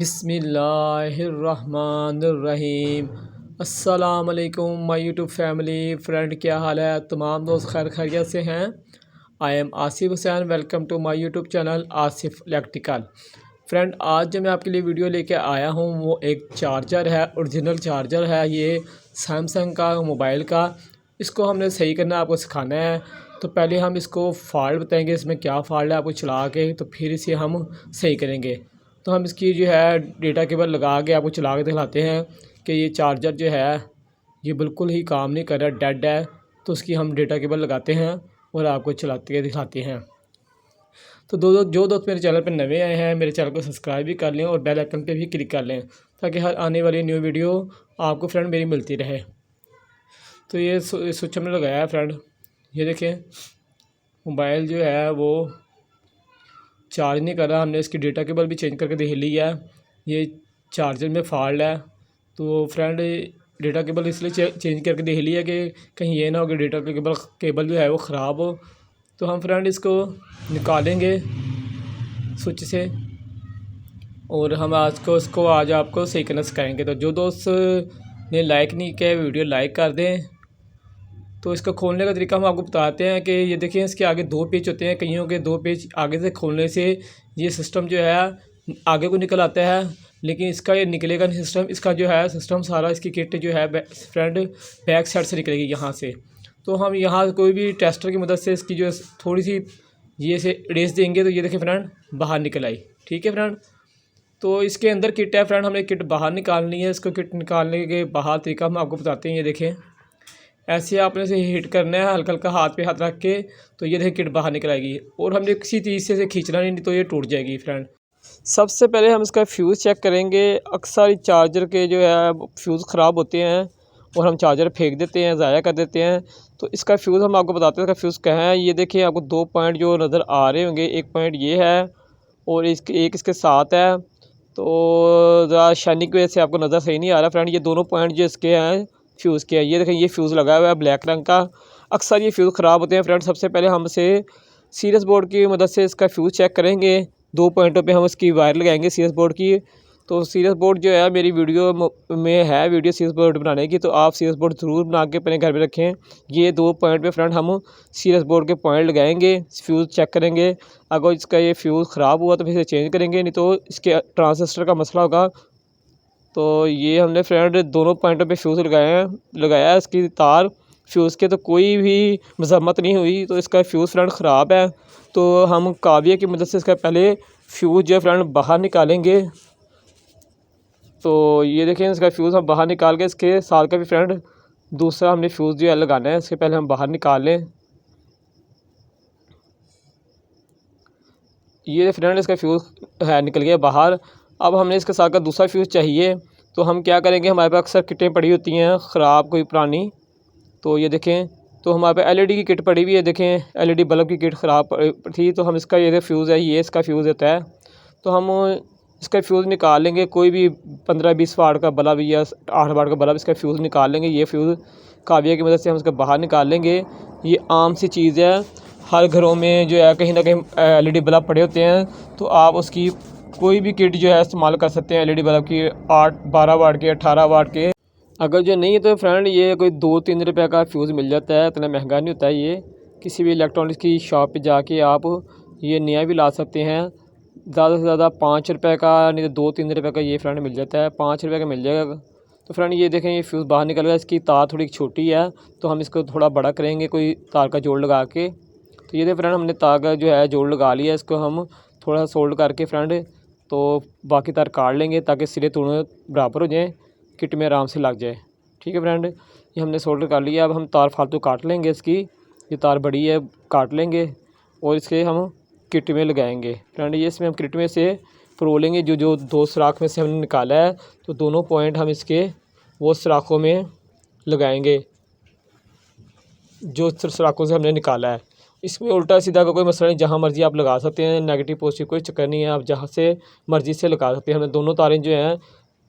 बिस्मिल्लाहिर्रहमानिर्रहीम। अस्सलामुअलैकुम my YouTube family friend, क्या हाल है? तमाम दोस्त खैर खैरियत से हैं। I am Asif Hussain, welcome to my YouTube channel Asif electrical. Friend, आज जो मैं आपके लिए वीडियो लेके आया हूँ वो एक चार्जर है, ओरिजिनल चार्जर है ये सैमसंग का मोबाइल का। इसको हमने सही करना आपको सिखाना है। तो पहले हम इसको फॉल्ट बताएंगे, इसमें क्या फॉल्ट है आपको चला के, तो फिर इसे हम सही करेंगे। तो हम इसकी जो है डेटा केबल लगा के आपको चला के दिखाते हैं कि ये चार्जर जो है ये बिल्कुल ही काम नहीं कर रहा, डेड है। तो उसकी हम डेटा केबल लगाते हैं और आपको चलाते हुए दिखाते हैं। तो जो दोस्त मेरे चैनल पर नए आए हैं, मेरे चैनल को सब्सक्राइब भी कर लें और बेल आइकन पे भी क्लिक कर लें, ताकि हर आने वाली न्यू वीडियो आपको फ्रेंड मेरी मिलती रहे। तो ये स्विच हमने लगाया है फ्रेंड। ये देखें, मोबाइल जो है वो चार्ज नहीं कर रहा। हमने इसकी डेटा केबल भी चेंज करके देख ली है, ये चार्जर में फॉल्ट है। तो फ्रेंड, डेटा केबल इसलिए चेंज करके देख लिया कि कहीं ये ना हो कि डेटा केबल जो है वो ख़राब हो। तो हम फ्रेंड इसको निकालेंगे स्विच से और हम आज आपको सही करना सिखाएंगे। तो जो दोस्त ने लाइक नहीं किया वीडियो लाइक कर दें। तो इसका खोलने का तरीका हम आपको बताते हैं कि ये देखिए, इसके आगे दो पेच होते हैं। कईयों के दो पेच आगे से खोलने से ये सिस्टम जो है आगे को निकल आता है, लेकिन इसका ये निकलेगा नहीं सिस्टम। इसका जो है सिस्टम सारा, इसकी किट जो है फ्रेंड बैक साइड से निकलेगी यहाँ से। तो हम यहाँ कोई भी टेस्टर की मदद से इसकी जो थोड़ी सी ये से रेस देंगे तो ये देखिए फ्रेंड बाहर निकल आई। ठीक है फ्रेंड, तो इसके अंदर किट है फ्रेंड, हमने किट बाहर निकालनी है। इसको किट निकालने के बाहर तरीका हम आपको बताते हैं। ये देखें, ऐसे आपने से हिट करना है हल्का हल्का हाथ पे हाथ रख के, तो ये देखिए किट बाहर निकल आएगी। और हमने किसी चीज़ से खींचना नहीं तो ये टूट जाएगी फ्रेंड। सबसे पहले हम इसका फ्यूज़ चेक करेंगे। अक्सर चार्जर के जो है फ्यूज़ ख़राब होते हैं और हम चार्जर फेंक देते हैं, ज़ाया कर देते हैं। तो इसका फ्यूज़ हम आपको बताते हैं इसका फ्यूज़ क्या है। ये देखिए, आपको दो पॉइंट जो नज़र आ रहे होंगे, एक पॉइंट ये है और एक इसके साथ है। तो ज़रा शाइनिंग की वजह से आपको नज़र सही नहीं आ रहा फ्रेंड। ये दोनों पॉइंट जो इसके हैं फ्यूज़ के हैं, ये देखें, ये फ्यूज़ लगा हुआ है ब्लैक रंग का। अक्सर ये फ्यूज़ ख़राब होते हैं फ्रेंड। सबसे पहले हम इसे सीरियस बोर्ड की मदद से इसका फ्यूज़ चेक करेंगे। दो पॉइंटों पे हम इसकी वायर लगाएंगे सीरियस बोर्ड की। तो सीरियस बोर्ड जो है मेरी वीडियो में है, वीडियो सीरियस बोर्ड बनाने की, तो आप सीरियस बोर्ड ज़रूर बना के अपने घर में रखें। ये दो पॉइंट पे फ्रेंड हम सीरियस बोर्ड के पॉइंट लगाएंगे, फ्यूज़ चेक करेंगे। अगर इसका ये फ्यूज़ ख़राब हुआ तो फिर इसे चेंज करेंगे, नहीं तो इसके ट्रांजिस्टर का मसला होगा। तो ये हमने फ्रेंड दोनों पॉइंटों पे फ्यूज़ लगाया है इसकी तार फ्यूज़ के, तो कोई भी मजम्मत नहीं हुई। तो इसका फ्यूज़ फ्रेंड ख़राब है। तो हम काविया की मदद से इसका पहले फ्यूज़ जो है फ्रेंड बाहर निकालेंगे। तो ये देखें, इसका फ्यूज़ हम बाहर निकाल के इसके साथ का भी फ्रेंड दूसरा हमने फ्यूज़ जो है लगाना है। इसके पहले हम बाहर निकाल लें। ये फ्रेंड इसका फ्यूज़ है निकल गया बाहर। अब हमने इसके साथ का दूसरा फ्यूज़ चाहिए। तो हम क्या करेंगे, हमारे पास अक्सर किटें पड़ी होती हैं ख़राब कोई पुरानी। तो ये देखें, तो हमारे पास एलईडी की किट पड़ी हुई है। देखें, एलईडी बल्ब की किट ख़राब थी, तो हम इसका ये फ्यूज़ है, ये इसका फ्यूज़ होता है। तो हम इसका फ्यूज़ निकाल लेंगे। कोई भी 15-20 वाट का बल्ब या 8 वाट का बल्ब, इसका फ्यूज़ निकाल लेंगे। ये फ्यूज़ काविया की मदद से हम इसका बाहर निकाल लेंगे। ये आम सी चीज़ है, हर घरों में जो है कहीं ना कहीं एलईडी बल्ब पड़े होते हैं। तो आप उसकी कोई भी किट जो है इस्तेमाल कर सकते हैं एलईडी बल्ब की, 12 वाट के, 18 वाट के। अगर जो नहीं है तो फ्रेंड ये कोई 2-3 रुपये का फ्यूज़ मिल जाता है, इतना महंगा नहीं होता है ये। किसी भी इलेक्ट्रॉनिक्स की शॉप पे जाके आप ये नया भी ला सकते हैं। ज़्यादा से ज़्यादा 5 रुपये का, नहीं तो 2-3 रुपये का ये फ्रेंड मिल जाता है। 5 रुपये का मिल जाएगा। तो फ्रेंड ये देखें, ये फ्यूज़ बाहर निकल गया। इसकी तार थोड़ी छोटी है, तो हम इसको थोड़ा बड़ा करेंगे कोई तार का जोड़ लगा के। तो ये फ्रेंड हमने तार का जो है जोड़ लगा लिया। इसको हम थोड़ा सोल्ड करके फ्रेंड तो बाकी तार काट लेंगे, ताकि सिरे दोनों बराबर हो जाएँ, किट में आराम से लग जाए। ठीक है फ्रेंड, ये हमने सोल्डर कर लिया। अब हम तार फालतू काट लेंगे इसकी, ये तार बड़ी है, काट लेंगे और इसके हम किट में लगाएंगे फ्रेंड। ये इसमें हम किट में से परोलेंगे जो दो सुराख में से हमने निकाला है। तो दोनों पॉइंट हम इसके वो सुराखों में लगाएंगे जो सुराखों से हमने निकाला है। इसमें उल्टा सीधा का कोई मसला नहीं, जहाँ मर्ज़ी आप लगा सकते हैं। नेगेटिव पॉजिटिव कोई चक्कर नहीं है, आप जहाँ से मर्ज़ी से लगा सकते हैं। हमने दोनों तारें जो हैं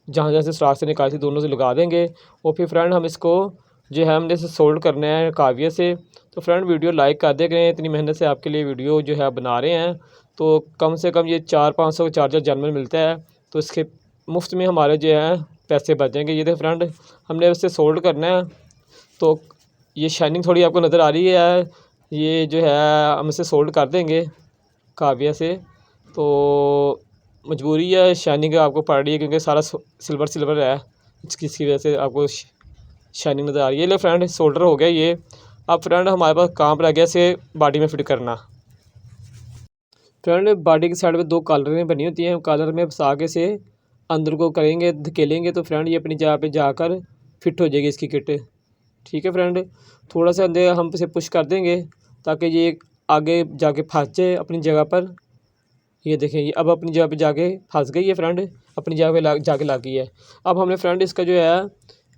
जहाँ जहाँ से सुराख से निकाली थी दोनों से लगा देंगे। और फिर फ्रेंड हम इसको जो है हमने इसे सोल्ड करना है काविया से। तो फ्रेंड वीडियो लाइक कर दे गए, इतनी मेहनत से आपके लिए वीडियो जो है बना रहे हैं। तो कम से कम ये 400-500 का चार्जर जनरल मिलता है। तो इसके मुफ्त में हमारे जो है पैसे बच जाएंगे। ये देखो फ्रेंड, हमने उससे सोल्ड करना है। तो ये शाइनिंग थोड़ी आपको नज़र आ रही है, ये जो है हम इसे सोल्ड कर देंगे काविया से। तो मजबूरी है, शाइनिंग आपको पड़ रही है क्योंकि सारा सिल्वर सिल्वर है, इसकी वजह से आपको शाइनिंग नज़र आ रही है। ले फ्रेंड, सोल्डर हो गया ये। अब फ्रेंड हमारे पास काम रह गया इसे बॉडी में फिट करना। फ्रेंड बॉडी की साइड में 2 कॉलरें बनी होती हैं, कॉलर में फंसा के से अंदर को करेंगे, धकेलेंगे तो फ्रेंड ये अपनी जगह पे जाकर फिट हो जाएगी इसकी किट। ठीक है फ्रेंड, थोड़ा सा अंदर हम इसे पुश कर देंगे ताकि ये आगे जाके फंस जाए अपनी जगह पर। ये देखें, ये अब अपनी जगह पे जाके फंस गई है फ्रेंड, अपनी जगह पे जाके लग गई है। अब हमने फ्रेंड इसका जो है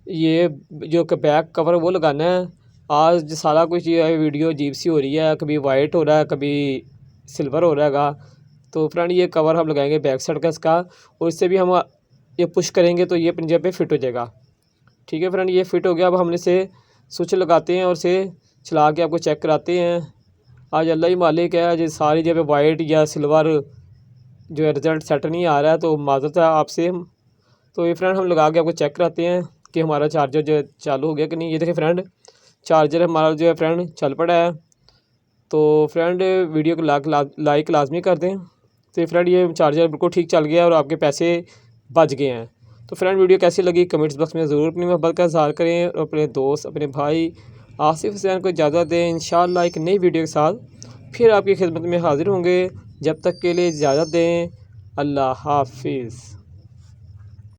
ये जो बैक कवर वो लगाना है। आज सारा कुछ ये है, वीडियो अजीब सी हो रही है, कभी वाइट हो रहा है कभी सिल्वर हो रहा है। तो फ्रेंड ये कवर हम लगाएंगे बैक साइड का इसका, और इससे भी हम ये पुश करेंगे तो ये अपनी जगह पे फिट हो जाएगा। ठीक है फ्रेंड, ये फिट हो गया। अब हमने इसे स्विच लगाते हैं और इसे चला के आपको चेक कराते हैं। आज अल्लाह ही मालिक है, आज सारी जगह वाइट या सिल्वर जो है रिज़ल्ट सेट नहीं आ रहा है, तो माज़रत है आपसे। तो ये फ्रेंड हम लगा के आपको चेक कराते हैं कि हमारा चार्जर जो है चालू हो गया कि नहीं। ये देखिए फ्रेंड, चार्जर हमारा जो है फ्रेंड चल पड़ा है। तो फ्रेंड वीडियो को लाइक लाजमी कर दें। तो फ्रेंड ये चार्जर बिल्कुल ठीक चल गया और आपके पैसे बच गए हैं। तो फ्रेंड वीडियो कैसी लगी कमेंट्स बॉक्स में ज़रूर अपनी मोहब्बत का इज़हार करें, और अपने दोस्त अपने भाई आसिफ हुसैन को इजाज़त दें। इंशाअल्लाह एक नई वीडियो के साथ फिर आपकी खिदमत में हाज़िर होंगे। जब तक के लिए इजाज़त दें, अल्लाह हाफिज़।